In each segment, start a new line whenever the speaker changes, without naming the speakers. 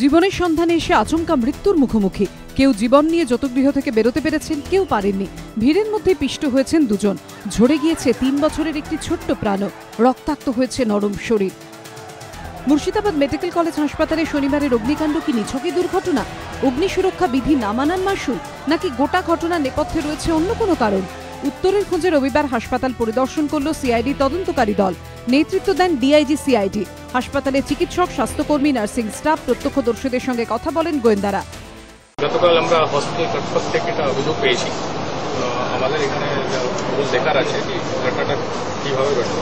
জীবনের সন্ধানে এসে আচমকা মৃত্যুর মুখোমুখি। কেউ জীবন নিয়ে যতগৃহ থেকে বেরোতে পেরেছেন, কেউ পারেননি। ভিড়ের মধ্যে পিষ্ট হয়েছেন দুজন। ঝরে গিয়েছে 3 বছরের একটি ছোট্ট প্রাণ। রক্তাক্ত হয়েছে নরম শরীর। মুর্শিদাবাদ মেডিকেল কলেজ হাসপাতালে শনিবারের অগ্নিকাণ্ড কি নিছকই দুর্ঘটনা? অগ্নি সুরক্ষা বিধি না মানার মাসুল, নাকি গোটা ঘটনার নেপথ্যে রয়েছে অন্য কোনো কারণ? উত্তরের খোঁজে রবিবার হাসপাতাল পরিদর্শন করল সিআইডি তদন্তকারী দল। নেতৃত্ব দেন ডিআইজি সিআইডি। হাসপাতালে চিকিৎসক, স্বাস্থ্যকর্মী, নার্সিং স্টাফ, প্রত্যক্ষদর্শীদের সঙ্গে কথা বলেন গোয়েন্দারা।
গতকাল আমরা হসপিটাল কর্তৃপক্ষ থেকে একটা অভিযোগ পেয়েছি। আমাদের এখানে দেখার আছে যে ঘটনাটা কীভাবে ঘটল,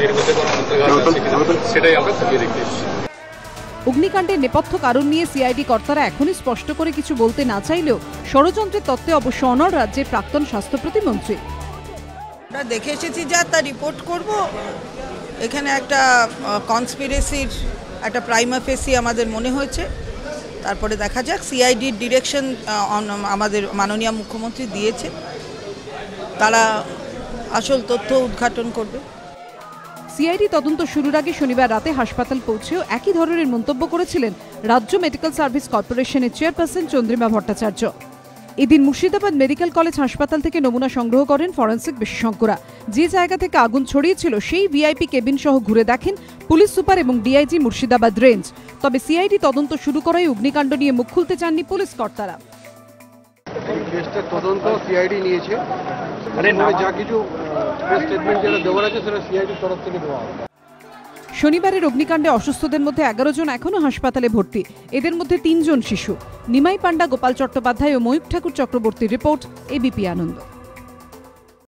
এর মধ্যে কোনো অন্তর্ঘাত আছে কিনা সেটাই আমরা খতিয়ে দেখতে এসেছি।
অগ্নিকাণ্ডের নেপথ্য কারণ নিয়ে সিআইডি কর্তারা এখনই স্পষ্ট করে কিছু বলতে না চাইলেও ষড়যন্ত্রের তত্ত্বে অবশ্য অনড় রাজ্যের প্রাক্তন স্বাস্থ্য প্রতিমন্ত্রী।
আমরা দেখে এসেছি যা তা রিপোর্ট করব। এখানে একটা কনস্পিরেসির একটা প্রাইমা ফেসি আমাদের মনে হয়েছে। তারপরে দেখা যাক, সিআইডির ডিরেকশন আমাদের মাননীয় মুখ্যমন্ত্রী দিয়েছে, তারা আসল তথ্য উদ্ঘাটন করবে।
সিআইডি তদন্ত শুরুর আগে শনিবার রাতে হাসপাতাল পৌঁছেও একই ধরনের মন্তব্য করেছিলেন রাজ্য মেডিকেল সার্ভিস কর্পোরেশনের চেয়ারপারসন চন্দ্রিমা ভট্টাচার্য। এদিন মুর্শিদাবাদ মেডিকেল কলেজ হাসপাতাল থেকে নমুনা সংগ্রহ করেন ফরেন্সিক বিশেষজ্ঞরা। যে জায়গা থেকে আগুন ছড়িয়েছিল সেই ভিআইপি কেবিন সহ ঘুরে দেখেন পুলিশ সুপার এবং ডিআইজি মুর্শিদাবাদ রেঞ্জ। তবে সিআইডি তদন্ত শুরু করায় অগ্নিকাণ্ড নিয়ে মুখ খুলতে চাননি পুলিশ কর্তারা।
তদন্ত সিআইডি নিয়েছে, যা কিছু স্টেটমেন্ট যেটা দেওয়ার আছে সেটা সিআইডির তরফ থেকে দেওয়া হবে।
শনিবারের অগ্নিকাণ্ডে অসুস্থদের মধ্যে 11 জন এখনো হাসপাতালে ভর্তি। এদের মধ্যে 3 জন শিশু। নিমাই পান্ডা, গোপাল চট্টোপাধ্যায় ও ময়ূখ ঠাকুর চক্রবর্তীর রিপোর্ট, এবিপি আনন্দ।